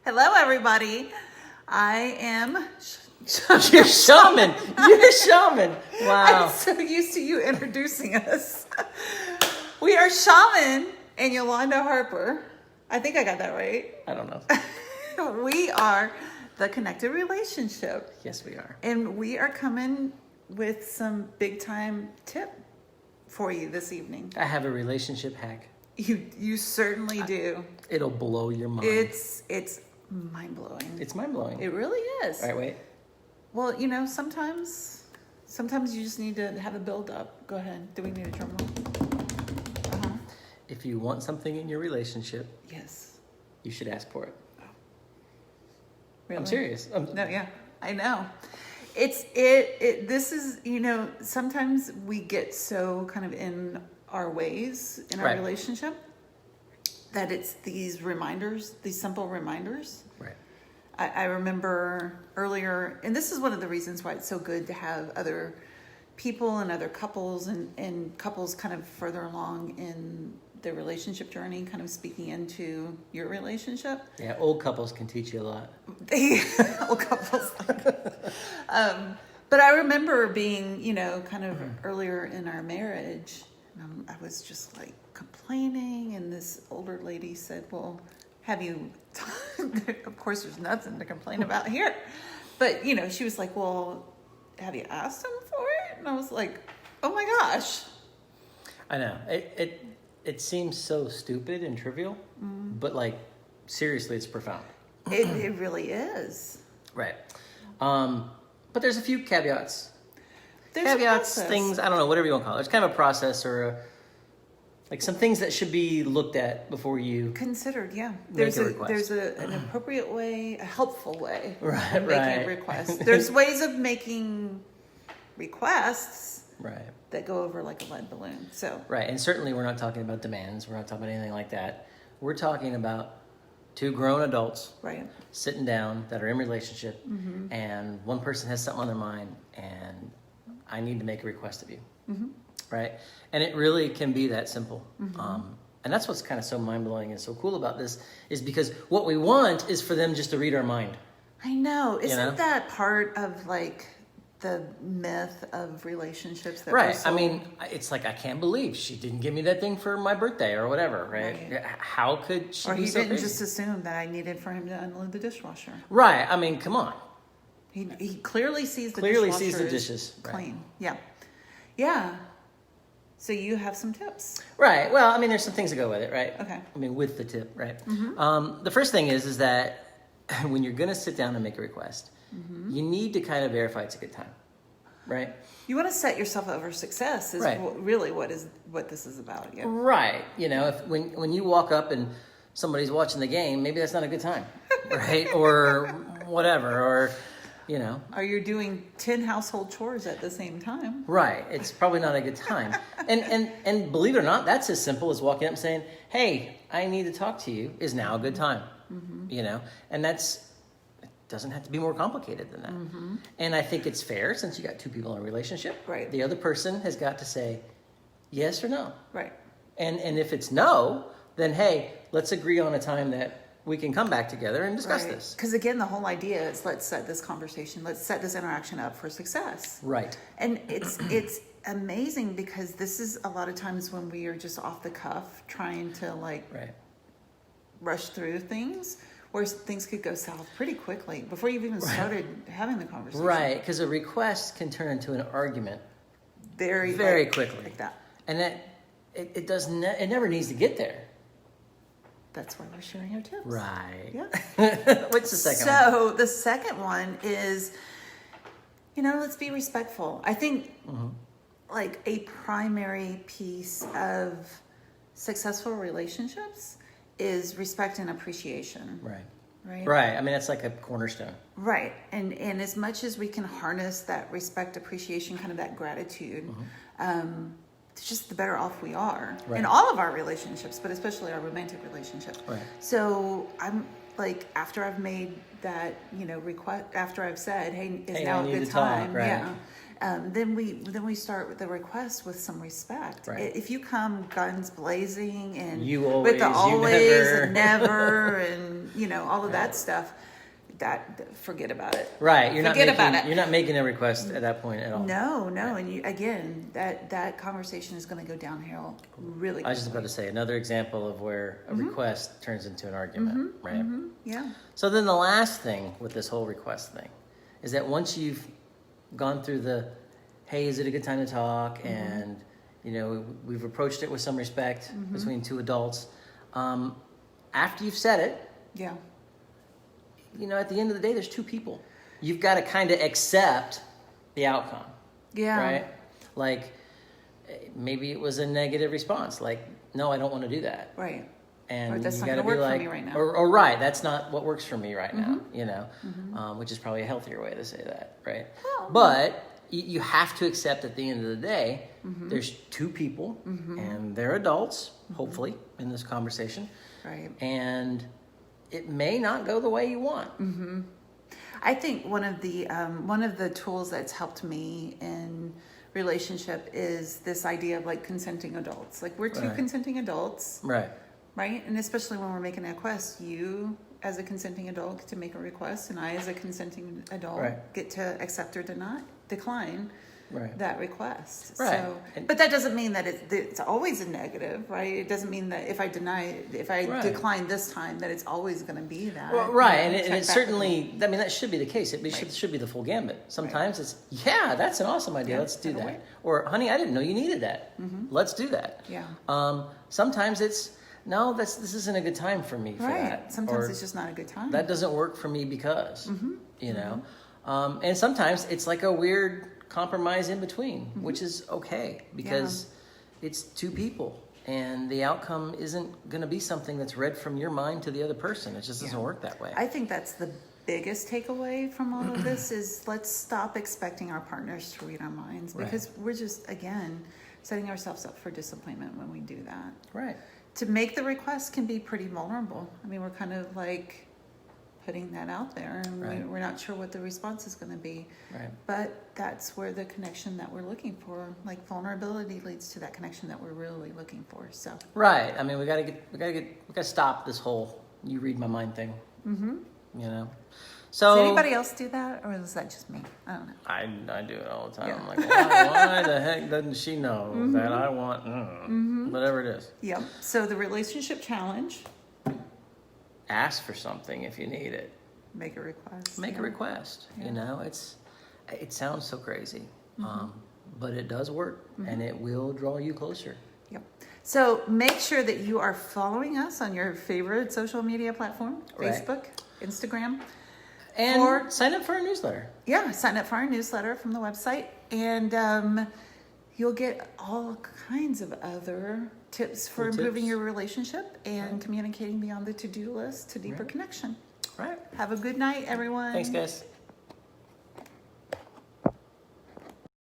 Hello, everybody. I am. You're shaman. You're shaman. Wow. I'm so used to you introducing us. We are Shaman and Yolanda Harper. I think I got that right. I don't know. We are the Connected Relationship. Yes, we are. And we are coming with some big time tip for you this evening. I have a relationship hack. You certainly do. It'll blow your mind. It's mind blowing. It's mind blowing. It really is. All right, wait. Well, you know, sometimes you just need to have a build up. Go ahead. Do we need a drum roll? Uh-huh. If you want something in your relationship, Yes. you should ask for it. Really? I'm serious. No, yeah, I know. This is, you know, sometimes we get so kind of in our ways in our Right. relationship that it's these reminders, these simple reminders. Right. I remember earlier, and this is one of the reasons why it's so good to have other people and other couples and couples kind of further along in their relationship journey, kind of speaking into your relationship. Yeah, old couples can teach you a lot. Old couples. But I remember being, you know, kind of earlier in our marriage, and I was just like complaining, and this older lady said, well, have you, of course there's nothing to complain about here. But, you know, she was like, well, have you asked him for it? And I was like, oh my gosh. I know. It seems so stupid and trivial, but like seriously, it's profound. It really is. Right. But there's a few caveats. There's a Caveats, process. things, I don't know, whatever you want to call it. It's kind of a process or like some things that should be looked at before you. Considered, yeah. Make a request. There's an appropriate way, a helpful way Right, of making right. a request. There's ways of making requests Right. that go over like a lead balloon. So Right. And certainly we're not talking about demands. We're not talking about anything like that. We're talking about two grown adults right, sitting down that are in relationship and one person has something on their mind and I need to make a request of you. Right. And it really can be that simple. And that's what's kind of so mind-blowing and so cool about this is because what we want is for them just to read our mind. I know. Isn't know? that part of like the myth of relationships? That Right. we're so- I mean, it's like, I can't believe she didn't give me that thing for my birthday or whatever. Right. Right. How could she or be he so didn't crazy? just assume that I needed for him to unload the dishwasher. Right. I mean, come on. He clearly sees the Clearly dishwasher sees the is dishes. Right. clean. Yeah, yeah. So you have some tips. Right. Well, I mean, there's some things that go with it, right? Okay. I mean, with the tip, right? The first thing is that when you're going to sit down and make a request, you need to kind of verify it's a good time, right? You want to set yourself up for success is Right. really what this is about. Yeah. Right. You know, if when you walk up and somebody's watching the game, maybe that's not a good time, right? Or whatever, or you know. Are you doing 10 household chores at the same time? Right. It's probably not a good time. And believe it or not, that's as simple as walking up and saying, hey, I need to talk to you is now a good time. You know, and it doesn't have to be more complicated than that. And I think it's fair since you got two people in a relationship. Right. The other person has got to say yes or no. Right. And if it's no, then hey, let's agree on a time that we can come back together and discuss this. Because again, the whole idea is let's set this conversation, let's set this interaction up for success. Right. And it's amazing because this is a lot of times when we are just off the cuff trying to like Right. rush through things where things could go south pretty quickly before you've even started having the conversation. Right. Because a request can turn into an argument Very quickly. like that. And that it never needs to get there. That's why we're sharing our tips. Right. Yeah. What's the second one? So the second one is, you know, let's be respectful. I think like a primary piece of successful relationships is respect and appreciation. Right. Right. Right. I mean, that's like a cornerstone. Right. And as much as we can harness that respect, appreciation, kind of that gratitude, it's just the better off we are Right. in all of our relationships, but especially our romantic relationship. Right. So I'm like, after I've made that, you know, request, after I've said, hey, is now I a need good to talk, time? right. Yeah. Then we start with the request with some respect. Right. If you come guns blazing and You with the always, you always never. and never and know, all of that stuff, that forget about it. Right. Forget about it. You're not making a request at that point at all. No, and you, again, that conversation is going to go downhill really quickly. I was just about to say another example of where a request turns into an argument, right? Yeah. So then the last thing with this whole request thing is that once you've gone through the, hey, is it a good time to talk? And, you know, we've approached it with some respect between two adults. After you've said it, Yeah. you know, at the end of the day, there's two people. You've got to kind of accept the outcome. Yeah. Right? Like, maybe it was a negative response. Like, no, I don't want to do that. Right. And Or that's you not got to gonna be work for like, me right now. or right, that's not what works for me right now, you know, which is probably a healthier way to say that, right? Well, But you have to accept at the end of the day, there's two people and they're adults, hopefully, in this conversation. Right. And it may not go the way you want. I think one of the tools that's helped me in relationship is this idea of like consenting adults. Like we're two Right. consenting adults, Right. right? And especially when we're making a request, you as a consenting adult get to make a request, and I as a consenting adult Right. get to accept or decline Right. that request. Right. So, And- but that doesn't mean that it's always a negative, right? It doesn't mean that if I Right. decline this time, that it's always going to be that. Well, right, You know, and it check back certainly, I mean, that should be the case. It Right. should be the full gambit. Sometimes it's, yeah, that's an awesome idea. Yeah, Let's do that'll that. work. Or, honey, I didn't know you needed that. Let's do that. Yeah. Sometimes it's, no, this isn't a good time for me for Right. that. Sometimes Or, it's just not a good time. that doesn't work for me because, you know. And sometimes it's like a weird compromise in between, which is okay because it's two people. And the outcome isn't going to be something that's read from your mind to the other person. It just doesn't work that way. I think that's the biggest takeaway from all of this is let's stop expecting our partners to read our minds, Right. because we're just, again, setting ourselves up for disappointment when we do that. Right. To make the request can be pretty vulnerable. I mean, we're kind of like putting that out there, and Right. we're not sure what the response is going to be. Right. But that's where the connection that we're looking for, like vulnerability leads to that connection that we're really looking for. So, Right. I mean, we gotta stop this whole "you read my mind" thing. You know. So does anybody else do that, or is that just me? I don't know. I do it all the time. Yeah. I'm like, why the heck doesn't she know that I want whatever it is? Yep. So the relationship challenge, Ask for something if you need it. make a request. Make a Yeah. request. Yeah. You know, it sounds so crazy, but it does work, and it will draw you closer. Yep. So make sure that you are following us on your favorite social media platform, Right. Facebook, Instagram. And Or- sign up for our newsletter. Yeah, sign up for our newsletter from the website, and you'll get all kinds of other tips for Cool improving tips. your relationship and communicating beyond the to-do list to deeper Right. connection. Right. Have a good night, everyone. Thanks, guys.